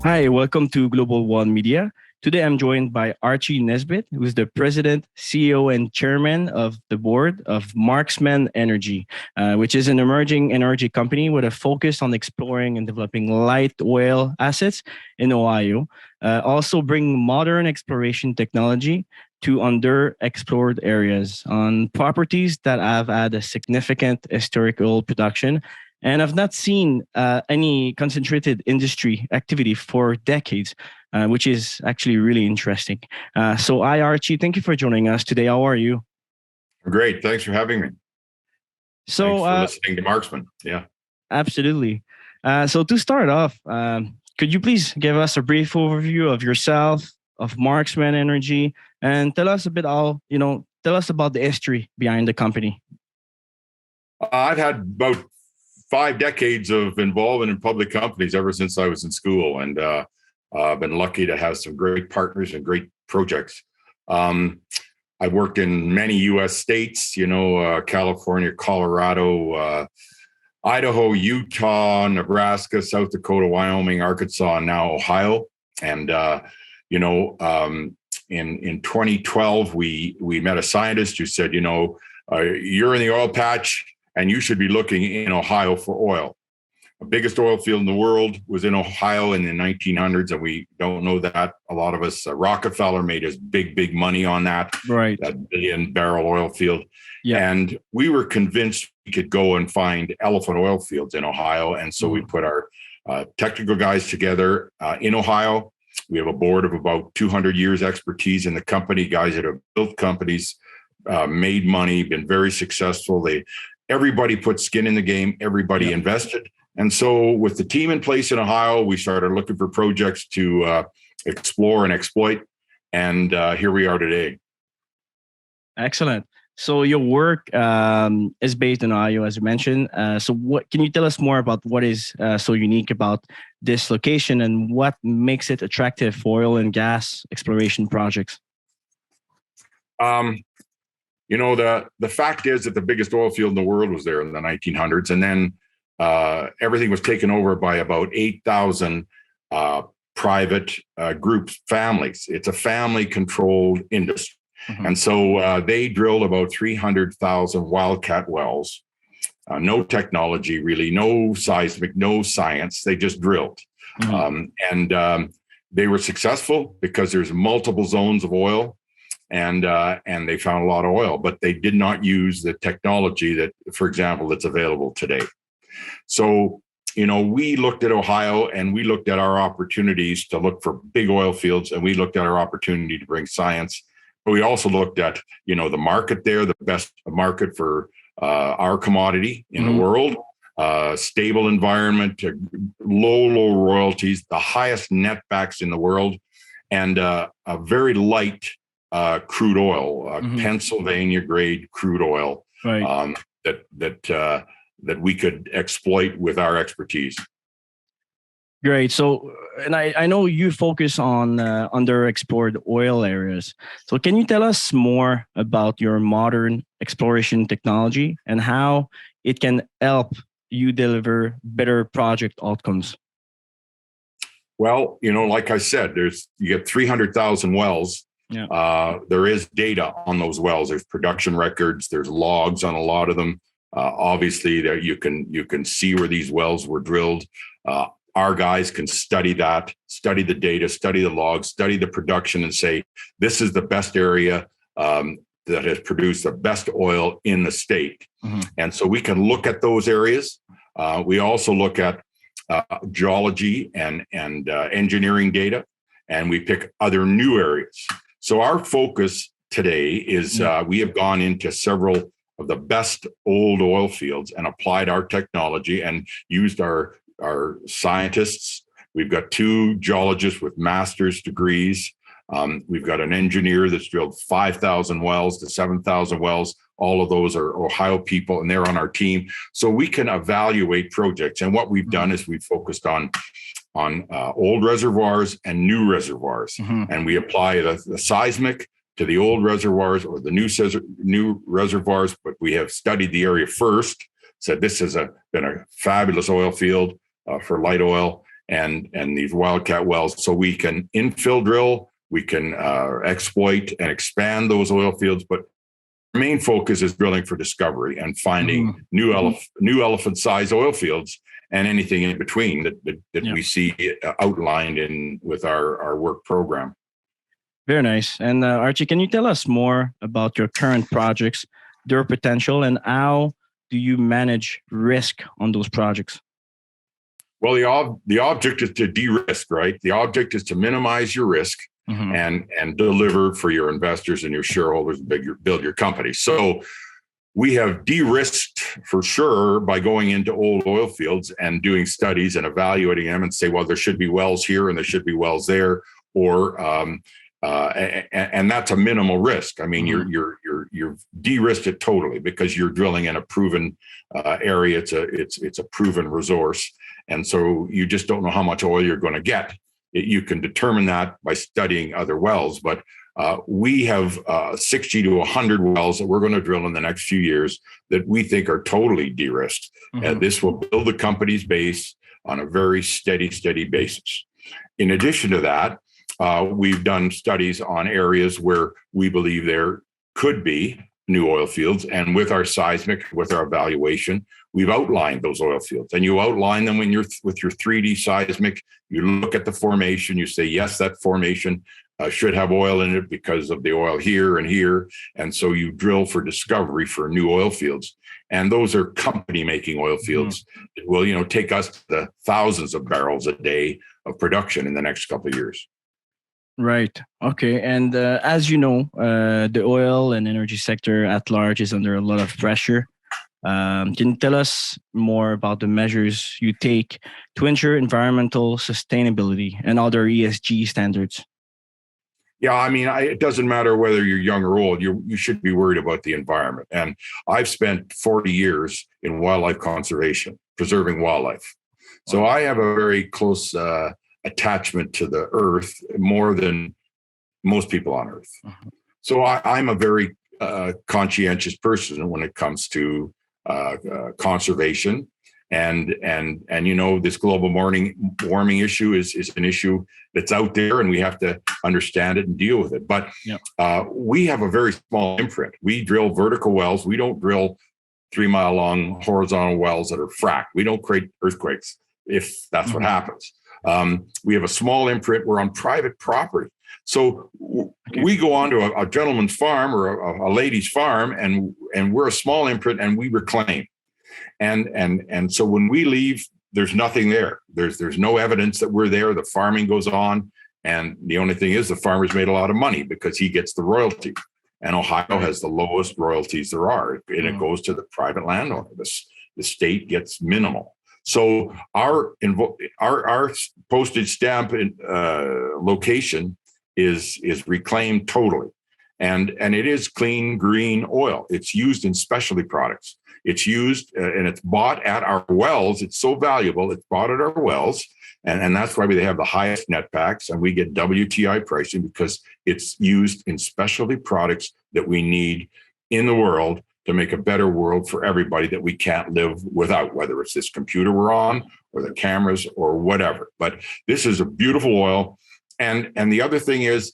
Hi, welcome to Global One Media. Today I'm joined by Archie Nesbitt, who is the president, CEO, and chairman of the board of Marksmen Energy, which is an emerging energy company with a focus on exploring and developing light oil assets in Ohio. Also, bring modern exploration technology to underexplored areas on properties that have had a significant historical production and I've not seen any concentrated industry activity for decades, which is actually really interesting. Hi, Archie. Thank you for joining us today. How are you? Great. Thanks for having me. Thanks for listening to Marksman. Yeah. Absolutely. So to start off, could you please give us a brief overview of yourself, of Marksman Energy, and tell us a bit tell us about the history behind the company. I've had about 5 decades of involvement in public companies ever since I was in school, and I've been lucky to have some great partners and great projects. I've worked in many U.S. states, California, Colorado, Idaho, Utah, Nebraska, South Dakota, Wyoming, Arkansas, and now Ohio. And in 2012, we met a scientist who said, you're in the oil patch, and you should be looking in Ohio for oil. The biggest oil field in the world was in Ohio in the 1900s, and we don't know that. A lot of us, Rockefeller made his big money on that, right? That billion-barrel oil field. Yeah. And we were convinced we could go and find elephant oil fields in Ohio. And so we put our technical guys together in Ohio. We have a board of about 200 years expertise in the company, guys that have built companies, made money, been very successful. Everybody put skin in the game. Everybody invested. And so with the team in place in Ohio, we started looking for projects to explore and exploit. And here we are today. Excellent. So your work is based in Ohio, as you mentioned. So what can you tell us more about what is so unique about this location and what makes it attractive for oil and gas exploration projects? The fact is that the biggest oil field in the world was there in the 1900s. And then everything was taken over by about 8,000 private groups, families. It's a family-controlled industry. Mm-hmm. And so they drilled about 300,000 wildcat wells. No technology, really, no seismic, no science. They just drilled. Mm-hmm. They were successful because there's multiple zones of oil. And they found a lot of oil, but they did not use the technology that, for example, that's available today. So, we looked at Ohio and we looked at our opportunities to look for big oil fields, and we looked at our opportunity to bring science. But we also looked at, the market there, the best market for our commodity in the world, stable environment, low royalties, the highest netbacks in the world, and a very light crude oil, Pennsylvania grade crude oil, right. That we could exploit with our expertise. Great. So, and I know you focus on underexplored oil areas. So can you tell us more about your modern exploration technology and how it can help you deliver better project outcomes? Well, like I said, you get 300,000 wells. Yeah. There is data on those wells. There's production records. There's logs on a lot of them. Obviously, there you can see where these wells were drilled. Our guys can study that, study the data, study the logs, study the production, and say this is the best area that has produced the best oil in the state. Mm-hmm. And so we can look at those areas. We also look at geology and engineering data, and we pick other new areas. So our focus today is we have gone into several of the best old oil fields and applied our technology and used our scientists. We've got 2 geologists with master's degrees. We've got an engineer that's drilled 5,000 wells to 7,000 wells. All of those are Ohio people, and they're on our team. So we can evaluate projects. And what we've done is we've focused on old reservoirs and new reservoirs. Mm-hmm. And we apply the seismic to the old reservoirs or the new reservoirs, but we have studied the area first, said this has been a fabulous oil field for light oil, and these wildcat wells, so we can infill drill, we can exploit and expand those oil fields, but our main focus is drilling for discovery and finding new elephant-sized oil fields and anything in between that we see outlined with our work program. Very nice. And Archie, can you tell us more about your current projects, their potential, and how do you manage risk on those projects? Well, the object is to de-risk, right? The object is to minimize your risk and deliver for your investors and your shareholders, build your company. So we have de-risked for sure by going into old oil fields and doing studies and evaluating them and say, well, there should be wells here and there should be wells there, or and that's a minimal risk. I mean, you're de-risked it totally because you're drilling in a proven area. It's a proven resource, and so you just don't know how much oil you're going to get. You can determine that by studying other wells, but we have 60 to 100 wells that we're going to drill in the next few years that we think are totally de-risked. And this will build the company's base on a very steady basis. In addition to that, we've done studies on areas where we believe there could be new oil fields. And with our seismic, with our evaluation, we've outlined those oil fields. And you outline them when you're with your 3D seismic. You look at the formation, you say, yes, that formation should have oil in it because of the oil here and here. And so you drill for discovery for new oil fields. And those are company making oil fields. It will, take us to the thousands of barrels a day of production in the next couple of years. Right. Okay. And as you know, the oil and energy sector at large is under a lot of pressure. Can you tell us more about the measures you take to ensure environmental sustainability and other ESG standards? Yeah, I mean, it doesn't matter whether you're young or old, you should be worried about the environment. And I've spent 40 years in wildlife conservation, preserving wildlife. So I have a very close attachment to the earth, more than most people on earth. So I'm a very conscientious person when it comes to conservation. And this global warming issue is an issue that's out there, and we have to understand it and deal with it. But we have a very small imprint. We drill vertical wells. We don't drill 3 mile long horizontal wells that are fracked. We don't create earthquakes if that's what happens. We have a small imprint. We're on private property. So we go onto a gentleman's farm or a lady's farm, and we're a small imprint, and we reclaim. And so when we leave, there's nothing there. There's no evidence that we're there. The farming goes on. And the only thing is the farmer's made a lot of money because he gets the royalty. And Ohio has the lowest royalties there are. And it goes to the private landowner. The state gets minimal. So our postage stamp location is reclaimed totally. And it is clean, green oil. It's used in specialty products. It's used and it's bought at our wells. It's so valuable. It's bought at our wells. And that's why they have the highest netbacks, and we get WTI pricing because it's used in specialty products that we need in the world to make a better world for everybody that we can't live without, whether it's this computer we're on or the cameras or whatever. But this is a beautiful oil. And the other thing is,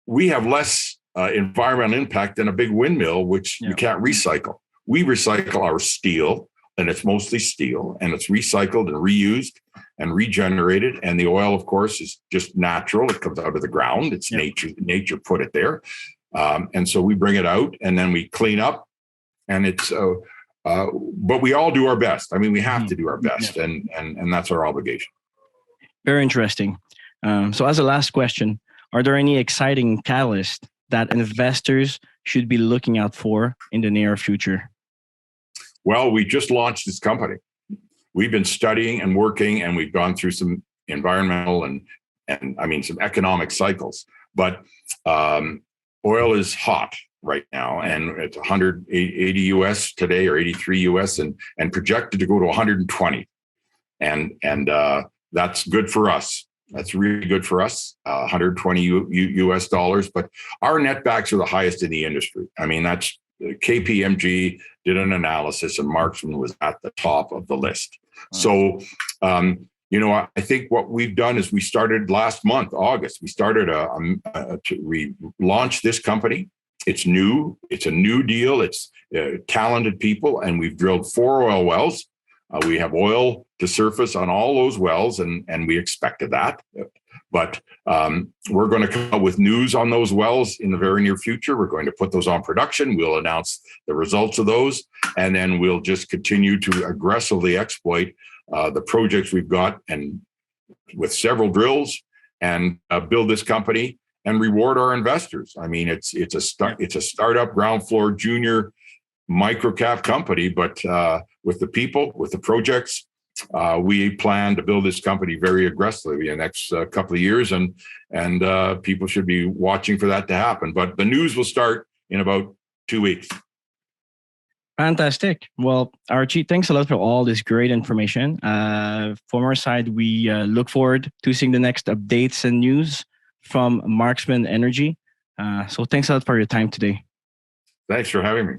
we have less environmental impact than a big windmill, which you can't recycle. We recycle our steel, and it's mostly steel, and it's recycled and reused and regenerated. And the oil, of course, is just natural. It comes out of the ground. It's nature put it there. And so we bring it out and then we clean up, and it's, but we all do our best. I mean, we have to do our best, and that's our obligation. Very interesting. So as a last question, are there any exciting catalysts that investors should be looking out for in the near future? Well, we just launched this company. We've been studying and working, and we've gone through some environmental and some economic cycles. But oil is hot right now, and it's 180 US today, or 83 US, and projected to go to 120. And that's good for us. That's really good for us, 120 US dollars. But our netbacks are the highest in the industry. I mean, that's KPMG did an analysis, and Marksmen was at the top of the list. So, I think what we've done is we started last month, August. We started we launched this company. It's new. It's a new deal. It's talented people, and we've drilled 4 oil wells. We have oil to surface on all those wells, and we expected that. But we're going to come out with news on those wells in the very near future. We're going to put those on production. We'll announce the results of those, and then we'll just continue to aggressively exploit the projects we've got, and with several drills, and build this company and reward our investors. I mean, it's a startup, ground floor, junior, micro cap company, but with the people, with the projects, we plan to build this company very aggressively in the next couple of years, and people should be watching for that to happen. But the news will start in about 2 weeks. Fantastic. Well, Archie, thanks a lot for all this great information. From our side, we look forward to seeing the next updates and news from Marksmen Energy. So thanks a lot for your time today. Thanks for having me.